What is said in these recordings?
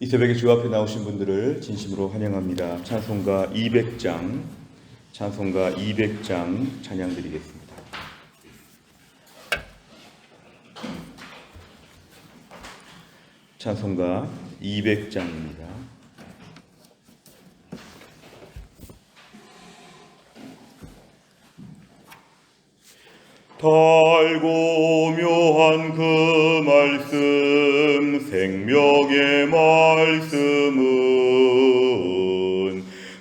이 새벽에 주 앞에 나오신 분들을 진심으로 환영합니다. 찬송가 200장 찬양 드리겠습니다. 찬송가 200장입니다. 달고 묘한 그 말씀, 생명의 말씀은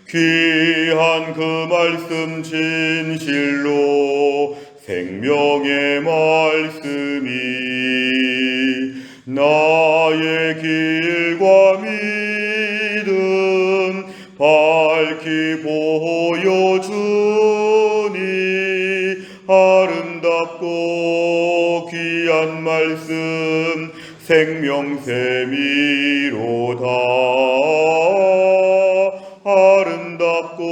귀한 그 말씀 진실로 생명의 말씀이 나의 길과 믿음 밝히 보여주니 아름답고 귀한 말씀 생명샘이로다. 아름답고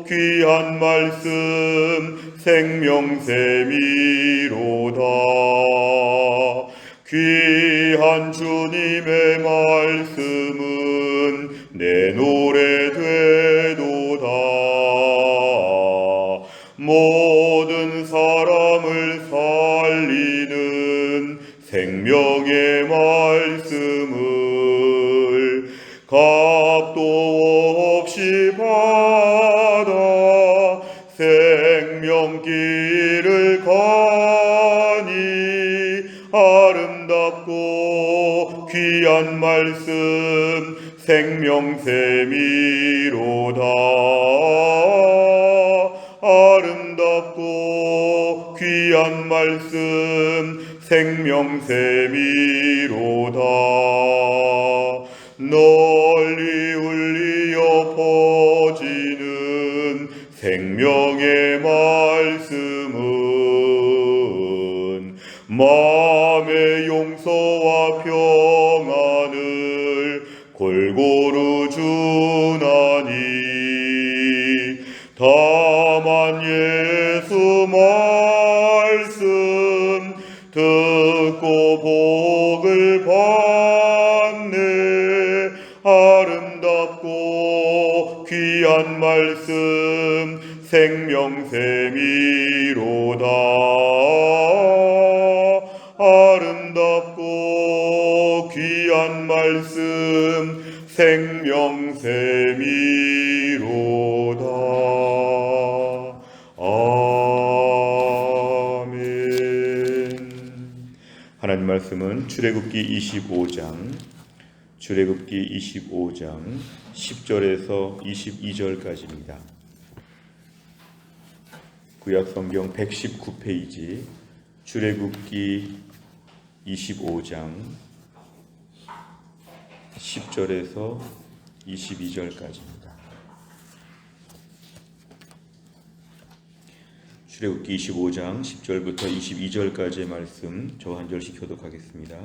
귀한 말씀 생명샘이로다. 귀한 주님의 말씀은 내 노래 되도다. 모든 사람을 살리는 생명의 말씀을 값도 없이 받아 생명길을 가니 아름답고 귀한 말씀 생명샘이로다. 아름답고 귀한 말씀 생명샘이로다. 널리 울리어 퍼지는 생명의 말씀은 마음의 용서와 평안을 골고루 주나니 다만 예수 말씀 듣고 복을 받네. 아름답고 귀한 말씀 생명샘이로다. 아름답고 귀한 말씀 생명샘이로다. 아멘. 하나님 말씀은 출애굽기 25장 10절에서 22절까지입니다. 구약 성경 119페이지 출애굽기 25장 10절에서 22절까지입니다. 출애굽기 25장 10절부터 22절까지의 말씀 저 한 절씩 교독하겠습니다.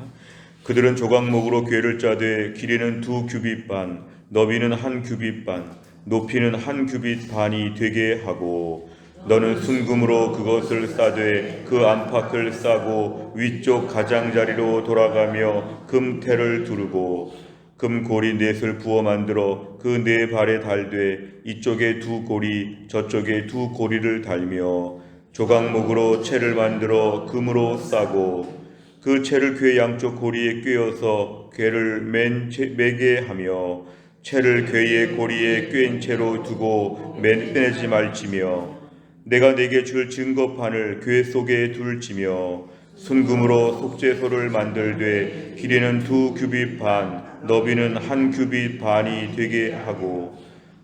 그들은 조각목으로 궤를 짜되 길이는 2규빗 반, 너비는 1규빗 반, 높이는 1규빗 반이 되게 하고 너는 순금으로 그것을 싸되 그 안팎을 싸고 위쪽 가장자리로 돌아가며 금테를 두르고 금고리 넷을 부어 만들어 그 네 발에 달되 이쪽에 2고리 저쪽에 2고리를 달며 조각목으로 채를 만들어 금으로 싸고 그 채를 궤 양쪽 고리에 꿰어서 궤를 매게 하며 채를 궤의 고리에 꿰인 채로 두고 빼내지 말지며 내가 네게 줄 증거판을 궤 속에 둘지며 순금으로 속죄소를 만들되 길이는 2규빗 반, 너비는 1규빗 반이 되게 하고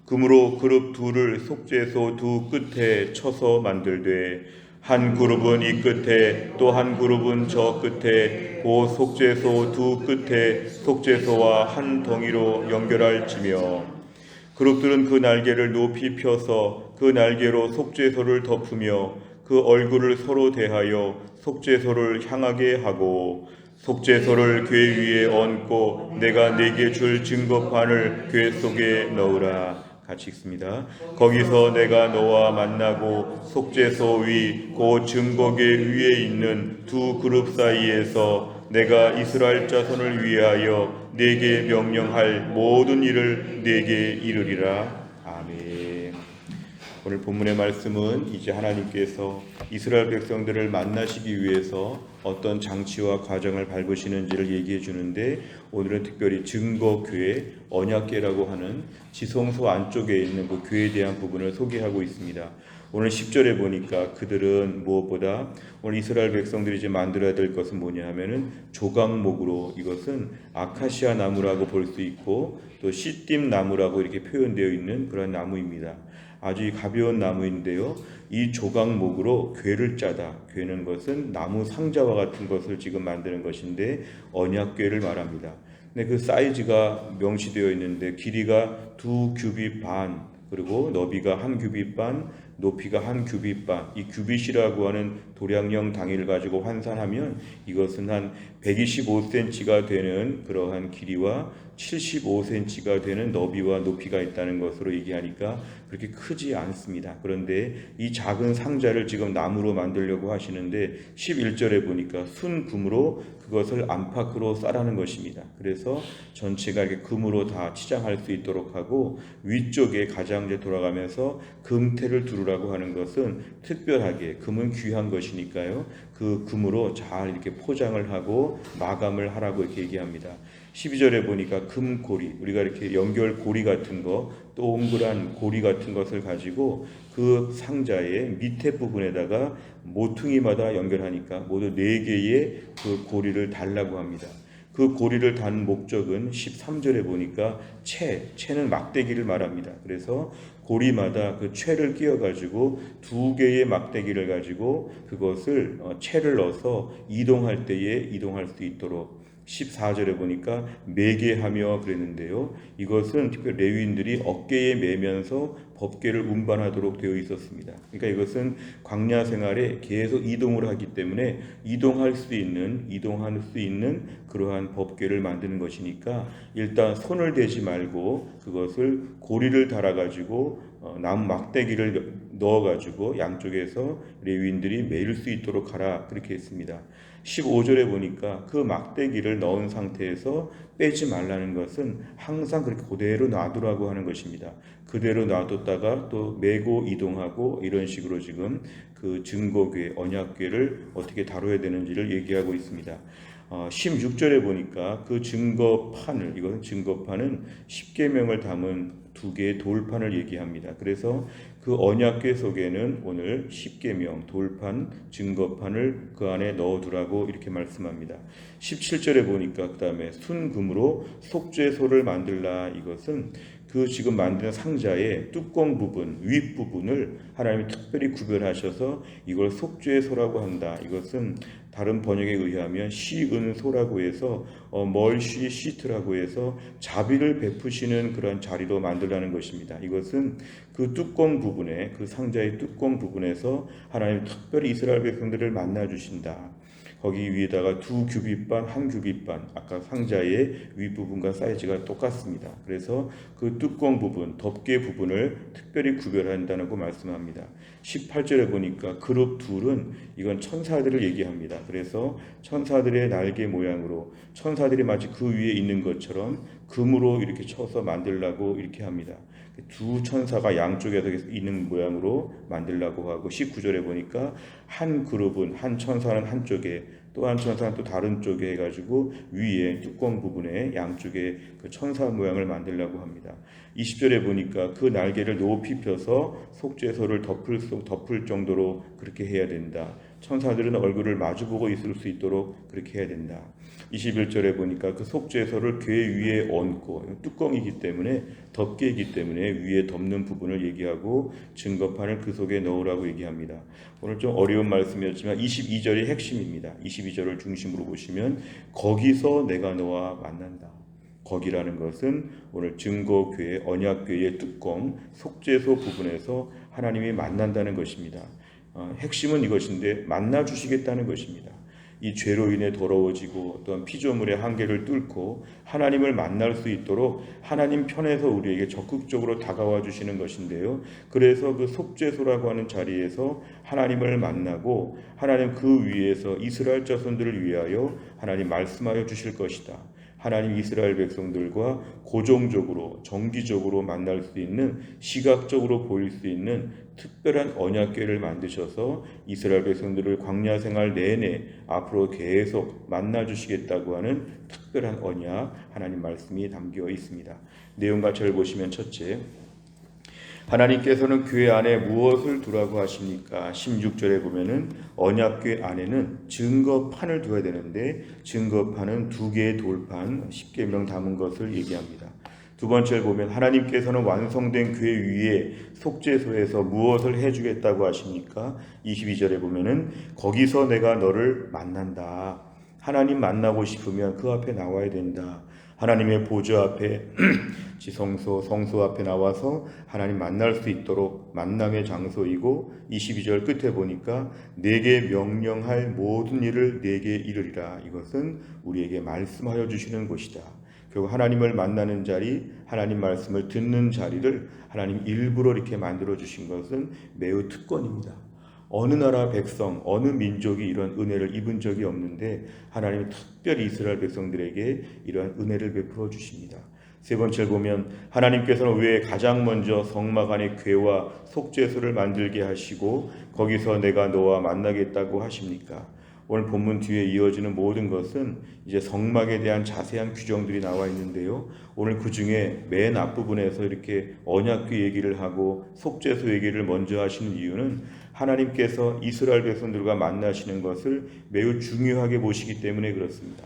금으로 그룹 둘을 속죄소 두 끝에 쳐서 만들되 한 그룹은 이 끝에 또 한 그룹은 저 끝에 그 속죄소 두 끝에 속죄소와 한 덩이로 연결할지며 그룹들은 그 날개를 높이 펴서 그 날개로 속죄소를 덮으며 그 얼굴을 서로 대하여 속죄소를 향하게 하고 속죄소를 궤 위에 얹고 내가 네게 줄 증거판을 궤 속에 넣으라. 같이 읽습니다. 거기서 내가 너와 만나고 속죄소 위 그 증거궤 위에 있는 두 그룹 사이에서 내가 이스라엘 자손을 위하여 내게 명령할 모든 일을 내게 이르리라. 아멘. 오늘 본문의 말씀은 이제 하나님께서 이스라엘 백성들을 만나시기 위해서 어떤 장치와 과정을 밟으시는지를 얘기해 주는데, 오늘은 특별히 증거교회, 언약궤라고 하는 지성소 안쪽에 있는 그 교회에 대한 부분을 소개하고 있습니다. 오늘 10절에 보니까 그들은 무엇보다 오늘 이스라엘 백성들이 이제 만들어야 될 것은 뭐냐 하면은 조각목으로, 이것은 아카시아 나무라고 볼 수 있고 또 시띠임 나무라고 이렇게 표현되어 있는 그런 나무입니다. 아주 가벼운 나무인데요, 이 조각목으로 궤를 짜다. 궤는 것은 나무 상자와 같은 것을 지금 만드는 것인데 언약궤를 말합니다. 근데 그 사이즈가 명시되어 있는데 길이가 2규빗 반, 그리고 너비가 1규빗 반, 높이가 1규빗 반. 이 규빗이라고 하는 도량형 단위를 가지고 환산하면 이것은 한 125cm가 되는 그러한 길이와 75cm가 되는 너비와 높이가 있다는 것으로 얘기하니까 그렇게 크지 않습니다. 그런데 이 작은 상자를 지금 나무로 만들려고 하시는데 11절에 보니까 순금으로 그것을 안팎으로 싸라는 것입니다. 그래서 전체가 이렇게 금으로 다 치장할 수 있도록 하고, 위쪽에 가장자에 돌아가면서 금태를 두르라고 하는 것은 특별하게, 금은 귀한 것이니까요, 그 금으로 잘 이렇게 포장을 하고 마감을 하라고 이렇게 얘기합니다. 12절에 보니까 금고리, 우리가 이렇게 연결 고리 같은 거, 동그란 고리 같은 것을 가지고 그 상자의 밑에 부분에다가 모퉁이마다 연결하니까 모두 4개의 그 고리를 달라고 합니다. 그 고리를 단 목적은 13절에 보니까 채는 막대기를 말합니다. 그래서 고리마다 그 채를 끼워가지고 2개의 막대기를 가지고 그것을 채를 넣어서 이동할 때에 이동할 수 있도록, 14절에 보니까 매게 하며 그랬는데요, 이것은 특별히 레위인들이 어깨에 매면서 법궤를 운반하도록 되어 있었습니다. 그러니까 이것은 광야 생활에 계속 이동을 하기 때문에 이동할 수 있는 그러한 법궤를 만드는 것이니까 일단 손을 대지 말고 그것을 고리를 달아가지고 나무 막대기를 넣어가지고 양쪽에서 레위인들이 매일 수 있도록 하라, 그렇게 했습니다. 15절에 보니까 그 막대기를 넣은 상태에서 빼지 말라는 것은 항상 그렇게 그대로 놔두라고 하는 것입니다. 그대로 놔뒀다가 또 메고 이동하고, 이런 식으로 지금 그 증거궤, 언약궤를 어떻게 다뤄야 되는지를 얘기하고 있습니다. 16절에 보니까 그 증거판을, 이것은 증거판은 10계명을 담은 2개의 돌판을 얘기합니다. 그래서 그 언약궤 속에는 오늘 10계명, 돌판, 증거판을 그 안에 넣어두라고 이렇게 말씀합니다. 17절에 보니까 그 다음에 순금으로 속죄소를 만들라. 이것은 그 지금 만든 상자의 뚜껑 부분, 윗부분을 하나님이 특별히 구별하셔서 이걸 속죄소라고 한다. 이것은 다른 번역에 의하면 시은소라고 해서 멀시 시트라고 해서 자비를 베푸시는 그런 자리로 만들라는 것입니다. 이것은 그 뚜껑 부분에, 그 상자의 뚜껑 부분에서 하나님 특별히 이스라엘 백성들을 만나 주신다. 거기 위에다가 2규빗 반, 1규빗 반, 아까 상자의 윗부분과 사이즈가 똑같습니다. 그래서 그 뚜껑 부분, 덮개 부분을 특별히 구별한다고 말씀합니다. 18절에 보니까 그룹 둘은 이건 천사들을 얘기합니다. 그래서 천사들의 날개 모양으로, 천사들이 마치 그 위에 있는 것처럼 금으로 이렇게 쳐서 만들라고 이렇게 합니다. 두 천사가 양쪽에서 있는 모양으로 만들라고 하고, 19절에 보니까 한 그룹은, 한 천사는 한쪽에, 또 한 천사는 또 다른 쪽에 해가지고 위에 뚜껑 부분에 양쪽에 그 천사 모양을 만들라고 합니다. 20절에 보니까 그 날개를 높이 펴서 속죄소를 덮을 정도로 그렇게 해야 된다. 천사들은 얼굴을 마주보고 있을 수 있도록 그렇게 해야 된다. 21절에 보니까 그 속죄소를 궤 위에 얹고, 뚜껑이기 때문에, 덮개이기 때문에 위에 덮는 부분을 얘기하고 증거판을 그 속에 넣으라고 얘기합니다. 오늘 좀 어려운 말씀이었지만 22절이 핵심입니다. 22절을 중심으로 보시면 거기서 내가 너와 만난다. 거기라는 것은 오늘 증거궤, 언약궤의 뚜껑, 속죄소 부분에서 하나님이 만난다는 것입니다. 핵심은 이것인데 만나 주시겠다는 것입니다. 이 죄로 인해 더러워지고 또한 피조물의 한계를 뚫고 하나님을 만날 수 있도록 하나님 편에서 우리에게 적극적으로 다가와 주시는 것인데요. 그래서 그 속죄소라고 하는 자리에서 하나님을 만나고 하나님 그 위에서 이스라엘 자손들을 위하여 하나님 말씀하여 주실 것이다. 하나님 이스라엘 백성들과 고정적으로 정기적으로 만날 수 있는, 시각적으로 보일 수 있는 특별한 언약궤를 만드셔서 이스라엘 백성들을 광야 생활 내내 앞으로 계속 만나 주시겠다고 하는 특별한 언약, 하나님 말씀이 담겨 있습니다. 내용과 절 보시면, 첫째, 하나님께서는 교회 안에 무엇을 두라고 하십니까? 16절에 보면은 언약궤 안에는 증거판을 두어야 되는데, 증거판은 2개의 돌판, 10계명 담은 것을 얘기합니다. 두 번째를 보면 하나님께서는 완성된 교회 위에 속죄소에서 무엇을 해주겠다고 하십니까? 22절에 보면은 거기서 내가 너를 만난다. 하나님 만나고 싶으면 그 앞에 나와야 된다. 하나님의 보좌 앞에 지성소, 성소 앞에 나와서 하나님 만날 수 있도록 만남의 장소이고, 22절 끝에 보니까 내게 명령할 모든 일을 내게 이르리라. 이것은 우리에게 말씀하여 주시는 곳이다. 결국 하나님을 만나는 자리, 하나님 말씀을 듣는 자리를 하나님 일부러 이렇게 만들어 주신 것은 매우 특권입니다. 어느 나라 백성, 어느 민족이 이런 은혜를 입은 적이 없는데 하나님이 특별히 이스라엘 백성들에게 이러한 은혜를 베풀어 주십니다. 세 번째를 보면 하나님께서는 왜 가장 먼저 성막 안에 궤와 속죄소를 만들게 하시고 거기서 내가 너와 만나겠다고 하십니까? 오늘 본문 뒤에 이어지는 모든 것은 이제 성막에 대한 자세한 규정들이 나와 있는데요. 오늘 그 중에 맨 앞부분에서 이렇게 언약궤 얘기를 하고 속죄소 얘기를 먼저 하시는 이유는 하나님께서 이스라엘 백성들과 만나시는 것을 매우 중요하게 보시기 때문에 그렇습니다.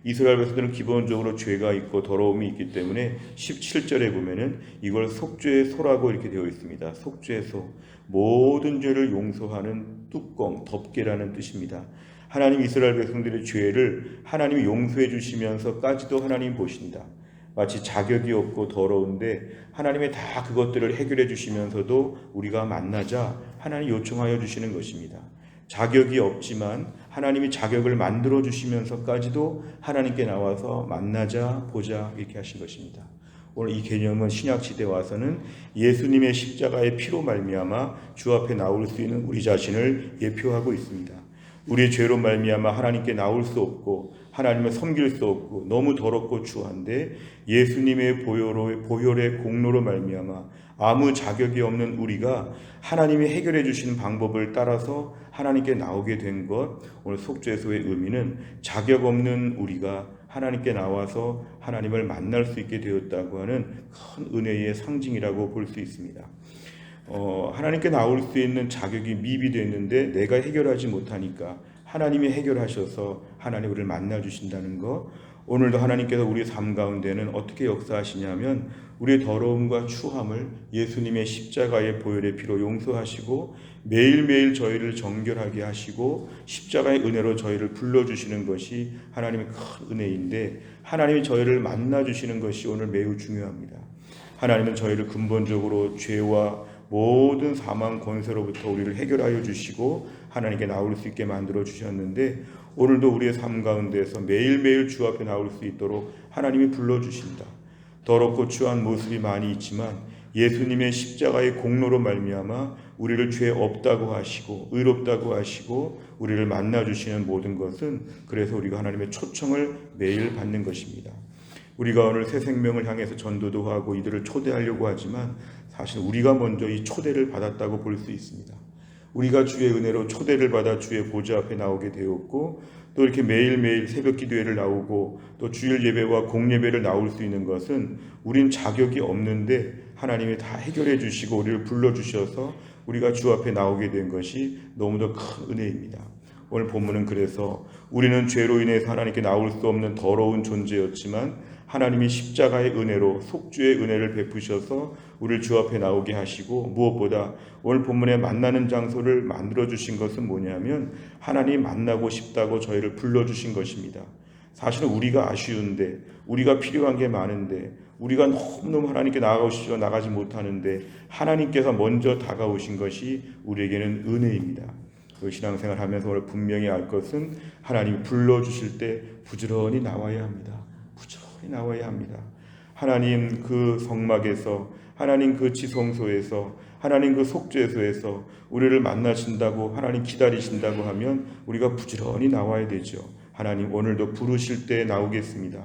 이스라엘 백성들은 기본적으로 죄가 있고 더러움이 있기 때문에 17절에 보면은 이걸 속죄소라고 이렇게 되어 있습니다. 속죄소, 모든 죄를 용서하는 뚜껑, 덮개라는 뜻입니다. 하나님 이스라엘 백성들의 죄를 하나님이 용서해 주시면서까지도 하나님 보신다. 마치 자격이 없고 더러운데 하나님이 다 그것들을 해결해 주시면서도 우리가 만나자 하나님 요청하여 주시는 것입니다. 자격이 없지만 하나님이 자격을 만들어 주시면서까지도 하나님께 나와서 만나자, 보자 이렇게 하신 것입니다. 오늘 이 개념은 신약 시대에 와서는 예수님의 십자가의 피로 말미암아 주 앞에 나올 수 있는 우리 자신을 예표하고 있습니다. 우리의 죄로 말미암아 하나님께 나올 수 없고 하나님을 섬길 수 없고 너무 더럽고 추한데 예수님의 보혈의 공로로 말미암아 아무 자격이 없는 우리가 하나님이 해결해 주시는 방법을 따라서 하나님께 나오게 된 것, 오늘 속죄소의 의미는 자격 없는 우리가 하나님께 나와서 하나님을 만날 수 있게 되었다고 하는 큰 은혜의 상징이라고 볼 수 있습니다. 하나님께 나올 수 있는 자격이 미비되어 있는데 내가 해결하지 못하니까 하나님이 해결하셔서 하나님 우리를 만나 주신다는 것, 오늘도 하나님께서 우리의 삶 가운데는 어떻게 역사하시냐면 우리의 더러움과 추함을 예수님의 십자가의 보혈의 피로 용서하시고 매일매일 저희를 정결하게 하시고 십자가의 은혜로 저희를 불러주시는 것이 하나님의 큰 은혜인데, 하나님이 저희를 만나주시는 것이 오늘 매우 중요합니다. 하나님은 저희를 근본적으로 죄와 모든 사망 권세로부터 우리를 해결하여 주시고 하나님께 나올 수 있게 만들어 주셨는데, 오늘도 우리의 삶 가운데서 매일매일 주 앞에 나올 수 있도록 하나님이 불러주신다. 더럽고 추한 모습이 많이 있지만 예수님의 십자가의 공로로 말미암아 우리를 죄 없다고 하시고 의롭다고 하시고 우리를 만나주시는 모든 것은, 그래서 우리가 하나님의 초청을 매일 받는 것입니다. 우리가 오늘 새 생명을 향해서 전도도 하고 이들을 초대하려고 하지만 사실 우리가 먼저 이 초대를 받았다고 볼 수 있습니다. 우리가 주의 은혜로 초대를 받아 주의 보좌 앞에 나오게 되었고, 또 이렇게 매일매일 새벽 기도회를 나오고 또 주일 예배와 공예배를 나올 수 있는 것은 우린 자격이 없는데 하나님이 다 해결해 주시고 우리를 불러주셔서 우리가 주 앞에 나오게 된 것이 너무도 큰 은혜입니다. 오늘 본문은 그래서 우리는 죄로 인해서 하나님께 나올 수 없는 더러운 존재였지만 하나님이 십자가의 은혜로 속죄의 은혜를 베푸셔서 우리를 주 앞에 나오게 하시고, 무엇보다 오늘 본문에 만나는 장소를 만들어주신 것은 뭐냐면 하나님 만나고 싶다고 저희를 불러주신 것입니다. 사실은 우리가 아쉬운데, 우리가 필요한 게 많은데, 우리가 너무너무 하나님께 나아가고 싶지만 나가지 못하는데 하나님께서 먼저 다가오신 것이 우리에게는 은혜입니다. 그 신앙생활 하면서 오늘 분명히 알 것은 하나님이 불러주실 때 부지런히 나와야 합니다. 부지런히 나와야 합니다. 하나님 그 성막에서, 하나님 그 지성소에서, 하나님 그 속죄소에서 우리를 만나신다고, 하나님 기다리신다고 하면 우리가 부지런히 나와야 되죠. 하나님 오늘도 부르실 때 나오겠습니다.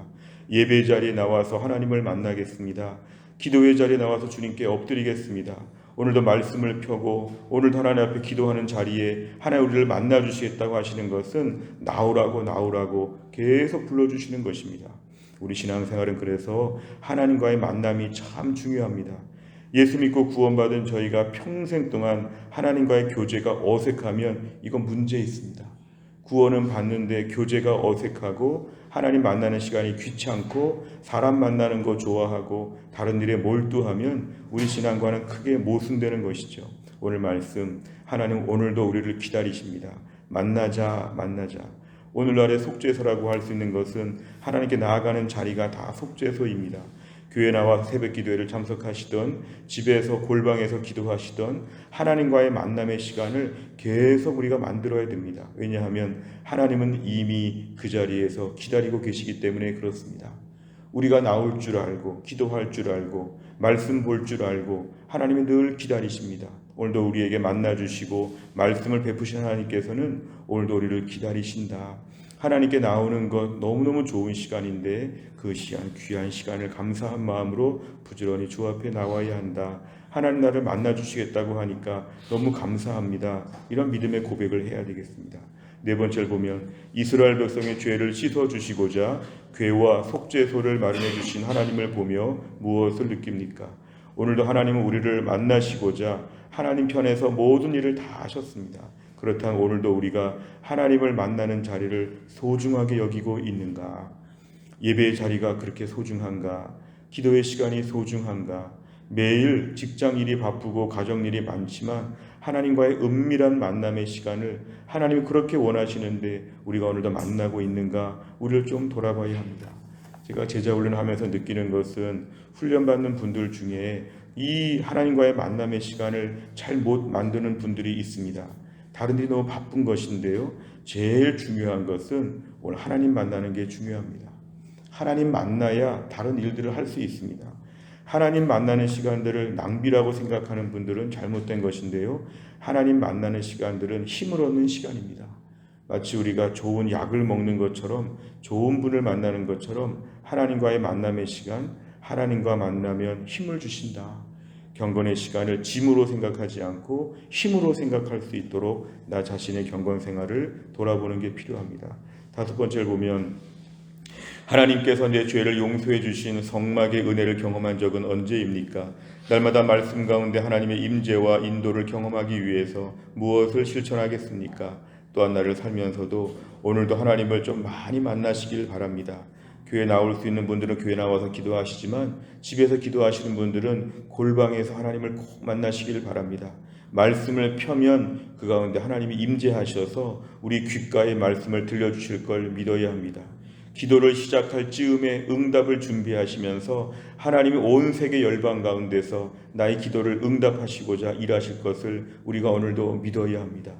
예배 자리에 나와서 하나님을 만나겠습니다. 기도의 자리에 나와서 주님께 엎드리겠습니다. 오늘도 말씀을 펴고 오늘도 하나님 앞에 기도하는 자리에 하나님 우리를 만나 주시겠다고 하시는 것은 나오라고 계속 불러주시는 것입니다. 우리 신앙생활은 그래서 하나님과의 만남이 참 중요합니다. 예수 믿고 구원받은 저희가 평생 동안 하나님과의 교제가 어색하면 이건 문제 있습니다. 구원은 받는데 교제가 어색하고 하나님 만나는 시간이 귀찮고 사람 만나는 거 좋아하고 다른 일에 몰두하면 우리 신앙과는 크게 모순되는 것이죠. 오늘 말씀 하나님 오늘도 우리를 기다리십니다. 만나자. 오늘날의 속죄소라고 할 수 있는 것은 하나님께 나아가는 자리가 다 속죄소입니다. 교회 나와 새벽 기도회를 참석하시던 집에서 골방에서 기도하시던 하나님과의 만남의 시간을 계속 우리가 만들어야 됩니다. 왜냐하면 하나님은 이미 그 자리에서 기다리고 계시기 때문에 그렇습니다. 우리가 나올 줄 알고 기도할 줄 알고 말씀 볼 줄 알고 하나님은 늘 기다리십니다. 오늘도 우리에게 만나주시고 말씀을 베푸신 하나님께서는 오늘도 우리를 기다리신다. 하나님께 나오는 것 너무너무 좋은 시간인데 그 시간, 귀한 시간을 감사한 마음으로 부지런히 주 앞에 나와야 한다. 하나님 나를 만나주시겠다고 하니까 너무 감사합니다. 이런 믿음의 고백을 해야 되겠습니다. 네 번째를 보면 이스라엘 백성의 죄를 씻어주시고자 궤와 속죄소를 마련해 주신 하나님을 보며 무엇을 느낍니까? 오늘도 하나님은 우리를 만나시고자 하나님 편에서 모든 일을 다 하셨습니다. 그렇다면 오늘도 우리가 하나님을 만나는 자리를 소중하게 여기고 있는가? 예배의 자리가 그렇게 소중한가? 기도의 시간이 소중한가? 매일 직장 일이 바쁘고 가정 일이 많지만 하나님과의 은밀한 만남의 시간을 하나님이 그렇게 원하시는데 우리가 오늘도 만나고 있는가? 우리를 좀 돌아봐야 합니다. 제가 제자 훈련하면서 느끼는 것은 훈련받는 분들 중에 이 하나님과의 만남의 시간을 잘 못 만드는 분들이 있습니다. 다른 일이 너무 바쁜 것인데요. 제일 중요한 것은 오늘 하나님 만나는 게 중요합니다. 하나님 만나야 다른 일들을 할 수 있습니다. 하나님 만나는 시간들을 낭비라고 생각하는 분들은 잘못된 것인데요. 하나님 만나는 시간들은 힘을 얻는 시간입니다. 마치 우리가 좋은 약을 먹는 것처럼 좋은 분을 만나는 것처럼 하나님과의 만남의 시간, 하나님과 만나면 힘을 주신다. 경건의 시간을 짐으로 생각하지 않고 힘으로 생각할 수 있도록 나 자신의 경건 생활을 돌아보는 게 필요합니다. 다섯 번째를 보면 하나님께서 내 죄를 용서해 주신 성막의 은혜를 경험한 적은 언제입니까? 날마다 말씀 가운데 하나님의 임재와 인도를 경험하기 위해서 무엇을 실천하겠습니까? 또한 나를 살면서도 오늘도 하나님을 좀 많이 만나시길 바랍니다. 교회 나올 수 있는 분들은 교회 나와서 기도하시지만 집에서 기도하시는 분들은 골방에서 하나님을 꼭 만나시길 바랍니다. 말씀을 펴면 그 가운데 하나님이 임재하셔서 우리 귓가에 말씀을 들려주실 걸 믿어야 합니다. 기도를 시작할 즈음에 응답을 준비하시면서 하나님이 온 세계 열방 가운데서 나의 기도를 응답하시고자 일하실 것을 우리가 오늘도 믿어야 합니다.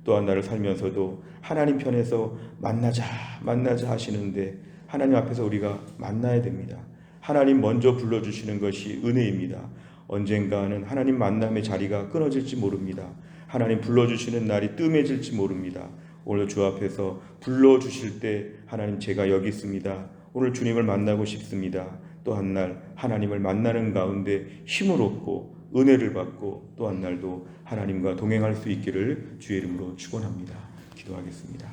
또한 나를 살면서도 하나님 편에서 만나자 하시는데 하나님 앞에서 우리가 만나야 됩니다. 하나님 먼저 불러주시는 것이 은혜입니다. 언젠가는 하나님 만남의 자리가 끊어질지 모릅니다. 하나님 불러주시는 날이 뜸해질지 모릅니다. 오늘 주 앞에서 불러주실 때 하나님 제가 여기 있습니다. 오늘 주님을 만나고 싶습니다. 또 한 날 하나님을 만나는 가운데 힘을 얻고 은혜를 받고 또 한 날도 하나님과 동행할 수 있기를 주의 이름으로 축원합니다. 기도하겠습니다.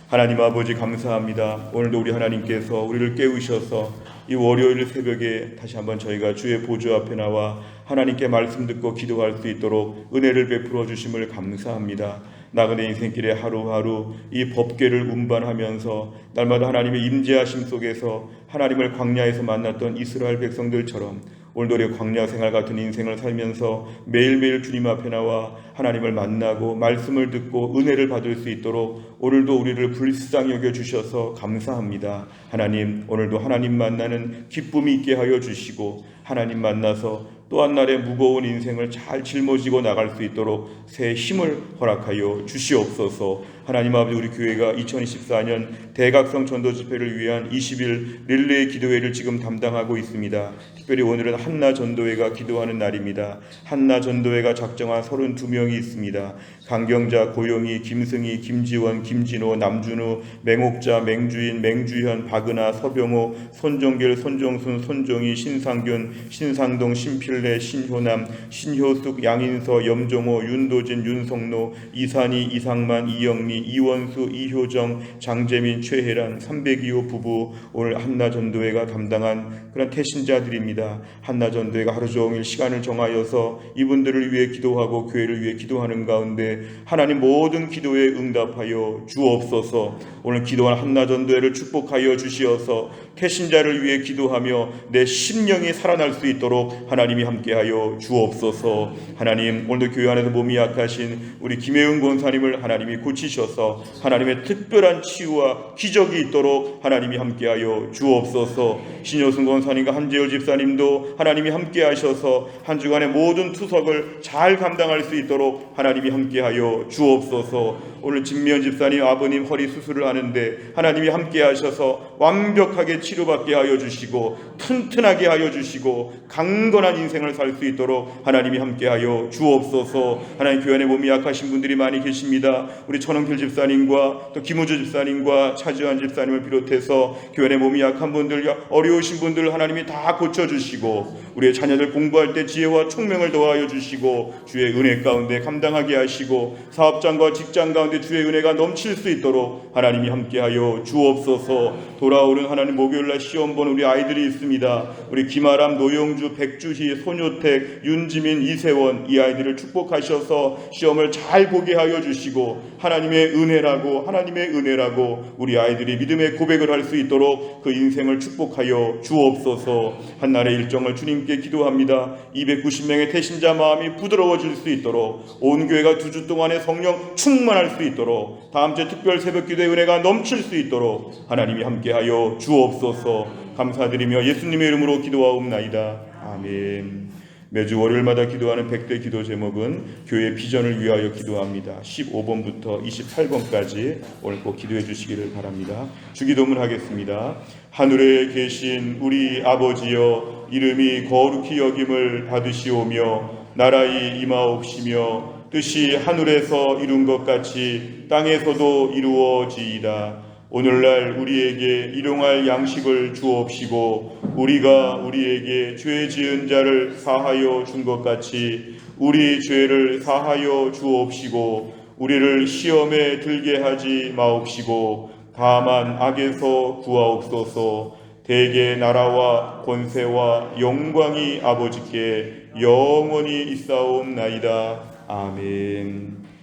하나님 아버지 감사합니다. 오늘도 우리 하나님께서 우리를 깨우셔서 이 월요일 새벽에 다시 한번 저희가 주의 보좌 앞에 나와 하나님께 말씀 듣고 기도할 수 있도록 은혜를 베풀어 주심을 감사합니다. 나그네 인생길에 하루하루 이 법궤를 운반하면서 날마다 하나님의 임재하심 속에서 하나님을 광야에서 만났던 이스라엘 백성들처럼 오늘도 우리 광야 생활 같은 인생을 살면서 매일매일 주님 앞에 나와 하나님을 만나고 말씀을 듣고 은혜를 받을 수 있도록 오늘도 우리를 불쌍히 여겨 주셔서 감사합니다. 하나님, 오늘도 하나님 만나는 기쁨이 있게 하여 주시고 하나님 만나서 또 한 날의 무거운 인생을 잘 짊어지고 나갈 수 있도록 새 힘을 허락하여 주시옵소서. 하나님 아버지, 우리 교회가 2024년 대각성 전도 집회를 위한 20일 릴레이 기도회를 지금 담당하고 있습니다. 특별히 오늘은 한나 전도회가 기도하는 날입니다. 한나 전도회가 작정한 32명이 있습니다. 강경자, 고영희, 김승희, 김지원, 김진호, 남준우, 맹옥자, 맹주인, 맹주현, 박은하, 서병호, 손종길, 손종순, 손종희, 신상균, 신상동, 신필래, 신효남, 신효숙, 양인서, 염종호, 윤도진, 윤성노, 이산희, 이상만, 이영미, 이원수, 이효정, 장재민, 최혜란, 302호 부부, 오늘 한나전도회가 담당한 그런 태신자들입니다. 한나전도회가 하루 종일 시간을 정하여서 이분들을 위해 기도하고 교회를 위해 기도하는 가운데 하나님 모든 기도에 응답하여 주옵소서. 오늘 기도한 한나전도회를 축복하여 주시어서 태신자를 위해 기도하며 내 심령이 살아날 수 있도록 하나님이 함께하여 주옵소서. 하나님, 오늘도 교회 안에서 몸이 약하신 우리 김혜은 권사님을 하나님이 고치셔서 하나님의 특별한 치유와 기적이 있도록 하나님이 함께하여 주옵소서. 신효승 권사님과 한재열 집사님도 하나님이 함께하셔서 한 주간의 모든 투석을 잘 감당할 수 있도록 하나님이 함께하여 주옵소서. 오늘 진미연 집사님 아버님 허리 수술을 하는데 하나님이 함께하셔서 완벽하게 치료받게 하여 주시고 튼튼하게 하여 주시고 강건한 인생을 살 수 있도록 하나님이 함께하여 주옵소서. 하나님, 교회 안에 몸이 약하신 분들이 많이 계십니다. 우리 천원길 집사님과 또 김우주 집사님과 차지환 집사님을 비롯해서 교회 안에 몸이 약한 분들, 어려우신 분들 하나님이 다 고쳐주시고 우리의 자녀들 공부할 때 지혜와 총명을 더하여 주시고 주의 은혜 가운데 감당하게 하시고 사업장과 직장 가운데 주의 은혜가 넘칠 수 있도록 하나님이 함께하여 주옵소서. 돌아오는 하나님 목요일날 시험 본 우리 아이들이 있습니다. 우리 김아람, 노영주, 백주희, 손효택, 윤지민, 이세원, 이 아이들을 축복하셔서 시험을 잘 보게 하여 주시고 하나님의 은혜라고 우리 아이들이 믿음의 고백을 할 수 있도록 그 인생을 축복하여 주옵소서. 한날의 일정을 주님께 기도합니다. 290명의 태신자 마음이 부드러워질 수 있도록 온 교회가 2주 동안의 성령 충만할 수 있도록 다음 주 특별 새벽 기도의 은혜가 넘칠 수 있도록 하나님이 함께하여 주옵소서. 감사드리며 예수님의 이름으로 기도하옵나이다. 아멘. 매주 월요일마다 기도하는 100대 기도 제목은 교회 비전을 위하여 기도합니다. 15번부터 28번까지 오늘 꼭 기도해 주시기를 바랍니다. 주기도문 하겠습니다. 하늘에 계신 우리 아버지여, 이름이 거룩히 여김을 받으시오며 나라의 임하옵시며 뜻이 하늘에서 이룬 것 같이 땅에서도 이루어지이다. 오늘날 우리에게 일용할 양식을 주옵시고 우리가 우리에게 죄 지은 자를 사하여 준 것 같이 우리 죄를 사하여 주옵시고 우리를 시험에 들게 하지 마옵시고 다만 악에서 구하옵소서. 대개 나라와 권세와 영광이 아버지께 영원히 있사옵나이다. 아멘.